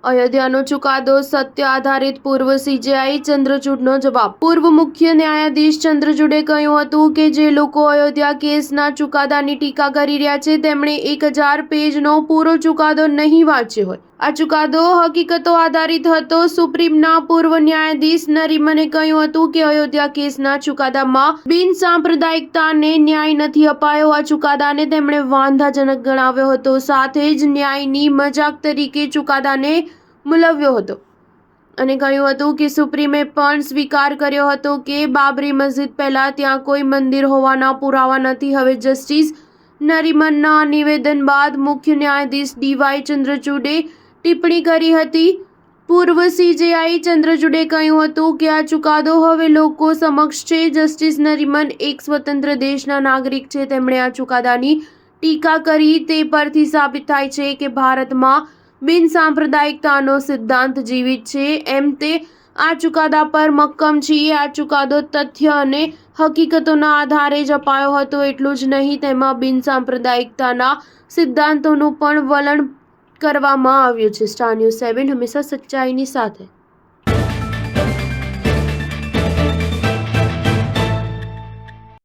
અયોધ્યાનો ચુકાદો સત્ય આધારિત પૂર્વ સીજેઆઈ ચંદ્રચૂડનો જવાબ। પૂર્વ મુખ્ય ન્યાયાધીશ ચંદ્રચૂડે કહ્યું હતું કે જે લોકો અયોધ્યા કેસના ચુકાદાની ટીકા કરી રહ્યા છે તેમણે 1000 પેજનો પૂરો ચુકાદો નહીં વાંચ્યો હોય। આ ચુકાદો હકીકતો આધારિત હતો। સુપ્રીમના પૂર્વ ન્યાયાધીશ નરીમને કહ્યું હતું કે અયોધ્યા કેસના ચુકાદામાં બિનસાંપ્રદાયિકતાને ન્યાય નથી અપાયો। આ ચુકાદાને તેમણે વાંધાજનક ગણાવ્યો હતો, સાથે જ ન્યાયની મજાક તરીકે ચુકાદાને મૂલવ્યો હતો અને કહ્યું હતું કે સુપ્રીમે પણ સ્વીકાર કર્યો હતો કે બાબરી મસ્જિદ પહેલા ત્યાં કોઈ મંદિર હોવાના પુરાવા નથી। હવે જસ્ટિસ નરીમનના નિવેદન બાદ મુખ્ય ન્યાયાધીશ ડીવાય ચંદ્રચૂડે ટિપ્પણી કરી હતી। પૂર્વ સીજેઆઈ ચંદ્રચૂડે કહ્યું હતું કે આ ચુકાદો હવે લોકો સમક્ષ છે। જસ્ટિસ નરીમન એક સ્વતંત્ર દેશના નાગરિક છે। તેમણે આ ચુકાદાની ટીકા કરી તે પરથી સાબિત થાય છે કે ભારતમાં બિનસાંપ્રદાયિકતાનો સિદ્ધાંત જીવિત છે, એમ તે આ ચુકાદા પર મક્કમ છીએ। આ ચુકાદો તથ્ય અને હકીકતોના આધારે જ અપાયો હતો, એટલું જ નહીં તેમાં બિનસાંપ્રદાયિકતાના સિદ્ધાંતોનું પણ વલણ કરવામાં આવ્યું છે। સ્ટાર ન્યૂઝ 7 હંમેશા સચ્ચાઈની સાથે।